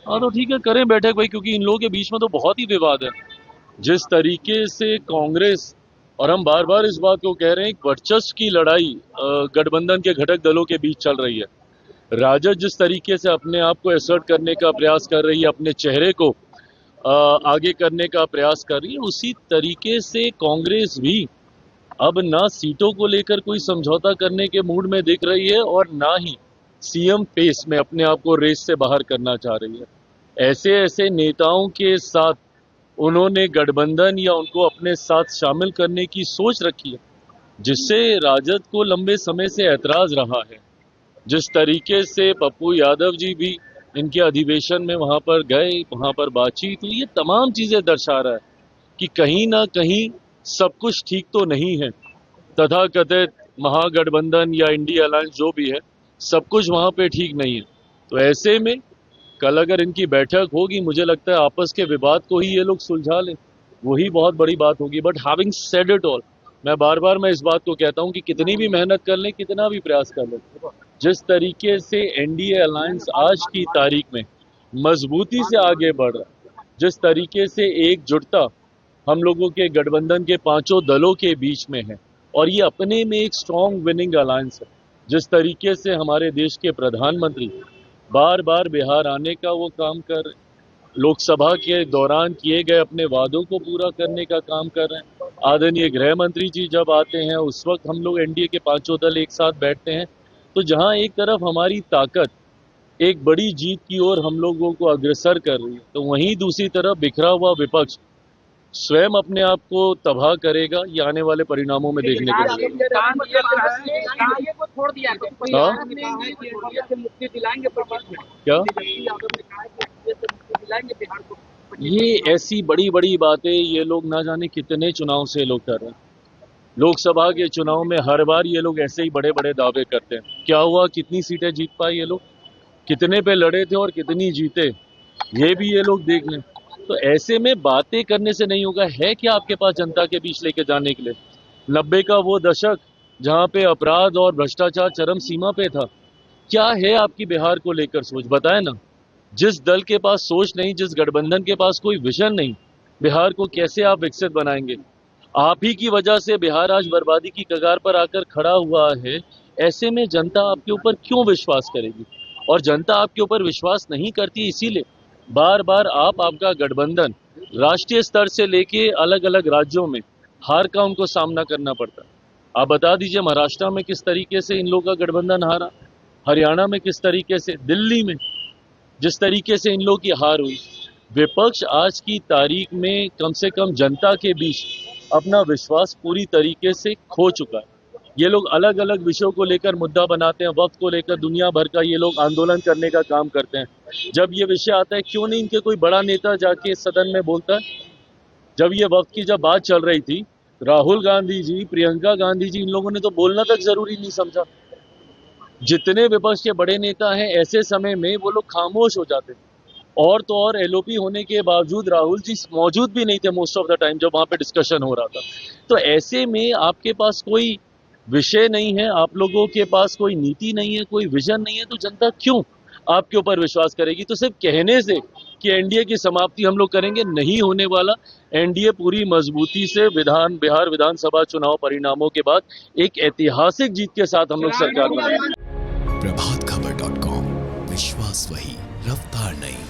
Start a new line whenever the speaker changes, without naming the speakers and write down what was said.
हाँ तो ठीक है, करें बैठक भाई, क्योंकि इन लोगों के बीच में तो बहुत ही विवाद है। जिस तरीके से कांग्रेस, और हम बार बार इस बात को कह रहे हैं, एक वर्चस्व की लड़ाई गठबंधन के घटक दलों के बीच चल रही है। राजद जिस तरीके से अपने आप को एसर्ट करने का प्रयास कर रही है, अपने चेहरे को आगे करने का प्रयास कर रही है, उसी तरीके से कांग्रेस भी अब ना सीटों को लेकर कोई समझौता करने के मूड में दिख रही है और ना ही सीएम पेस में अपने आप को रेस से बाहर करना चाह रही है। ऐसे ऐसे नेताओं के साथ उन्होंने गठबंधन या उनको अपने साथ शामिल करने की सोच रखी है, जिससे राजद को लंबे समय से ऐतराज रहा है। जिस तरीके से पप्पू यादव जी भी इनके अधिवेशन में वहां पर गए, वहां पर बातचीत, तो ये तमाम चीजें दर्शा रहा है कि कहीं ना कहीं सब कुछ ठीक तो नहीं है। तथाकथित महागठबंधन या इंडिया अलायंस जो भी है, सब कुछ वहां पे ठीक नहीं है। तो ऐसे में कल अगर इनकी बैठक होगी, मुझे लगता है आपस के विवाद को ही ये लोग सुलझा लें, वही बहुत बड़ी बात होगी। But having said it all, मैं इस बात को कहता हूं कि कितनी भी मेहनत कर लें, कितना भी प्रयास कर लें, जिस तरीके से एनडीए अलायंस आज की तारीख में मजबूती से आगे बढ़ रहा है, जिस तरीके से एकजुटता हम लोगों के गठबंधन के पांचों दलों के बीच में है, और ये अपने में एक स्ट्रॉन्ग विनिंग अलायंस है। जिस तरीके से हमारे देश के प्रधानमंत्री बार बार बिहार आने का वो काम कर रहे हैं, लोकसभा के दौरान किए गए अपने वादों को पूरा करने का काम कर रहे हैं। आदरणीय गृह मंत्री जी जब आते हैं, उस वक्त हम लोग एनडीए के पांचों दल एक साथ बैठते हैं। तो जहां एक तरफ हमारी ताकत एक बड़ी जीत की ओर हम लोगों को अग्रसर कर रही है, तो वहीं दूसरी तरफ बिखरा हुआ विपक्ष स्वयं अपने आप को तबाह करेगा, ये आने वाले परिणामों में देखने को मिलेगा। क्या ये ऐसी बड़ी बड़ी बातें ये लोग ना जाने कितने चुनाव से लोग कर रहे हैं। लोकसभा के चुनाव में हर बार ये लोग ऐसे ही बड़े बड़े दावे करते हैं। क्या हुआ, कितनी सीटें जीत पाए ये लोग, कितने पे लड़े थे और कितनी जीते, ये भी ये लोग देख लें। तो ऐसे में बातें करने से नहीं होगा। है क्या आपके पास जनता के बीच लेके जाने के लिए? 90 का वो दशक जहां पे अपराध और भ्रष्टाचार चरम सीमा पे था, क्या है आपकी बिहार को लेकर सोच, बताए ना। जिस दल के पास सोच नहीं, जिस गठबंधन के पास कोई विजन नहीं, बिहार को कैसे आप विकसित बनाएंगे? आप ही की वजह से बिहार आज बर्बादी की कगार पर आकर खड़ा हुआ है। ऐसे में जनता आपके ऊपर क्यों विश्वास करेगी? और जनता आपके ऊपर विश्वास नहीं करती, इसीलिए बार बार आपका गठबंधन राष्ट्रीय स्तर से लेके अलग अलग राज्यों में हार का उनको सामना करना पड़ता है। आप बता दीजिए, महाराष्ट्र में किस तरीके से इन लोगों का गठबंधन हारा, हरियाणा में किस तरीके से, दिल्ली में जिस तरीके से इन लोगों की हार हुई। विपक्ष आज की तारीख में कम से कम जनता के बीच अपना विश्वास पूरी तरीके से खो चुका है। ये लोग अलग अलग विषयों को लेकर मुद्दा बनाते हैं, वक्त को लेकर दुनिया भर का ये लोग आंदोलन करने का काम करते हैं। जब ये विषय आता है, क्यों नहीं इनके कोई बड़ा नेता जाके सदन में बोलता है? जब ये वक्त की जब बात चल रही थी, राहुल गांधी जी, प्रियंका गांधी जी, इन लोगों ने तो बोलना तक जरूरी नहीं समझा। जितने विपक्ष के बड़े नेता हैं, ऐसे समय में वो लोग खामोश हो जाते हैं। और तो और एलओपी होने के बावजूद राहुल जी मौजूद भी नहीं थे मोस्ट ऑफ द टाइम जब वहां पे डिस्कशन हो रहा था। तो ऐसे में आपके पास कोई विषय नहीं है, आप लोगों के पास कोई नीति नहीं है, कोई विजन नहीं है, तो जनता क्यों आपके ऊपर विश्वास करेगी? तो सिर्फ कहने से कि एनडीए की समाप्ति हम लोग करेंगे, नहीं होने वाला। एनडीए पूरी मजबूती से बिहार विधानसभा चुनाव परिणामों के बाद एक ऐतिहासिक जीत के साथ हम लोग सरकार बनाएंगे।
प्रभात खबर .com, विश्वास वही, रफ्तार नहीं।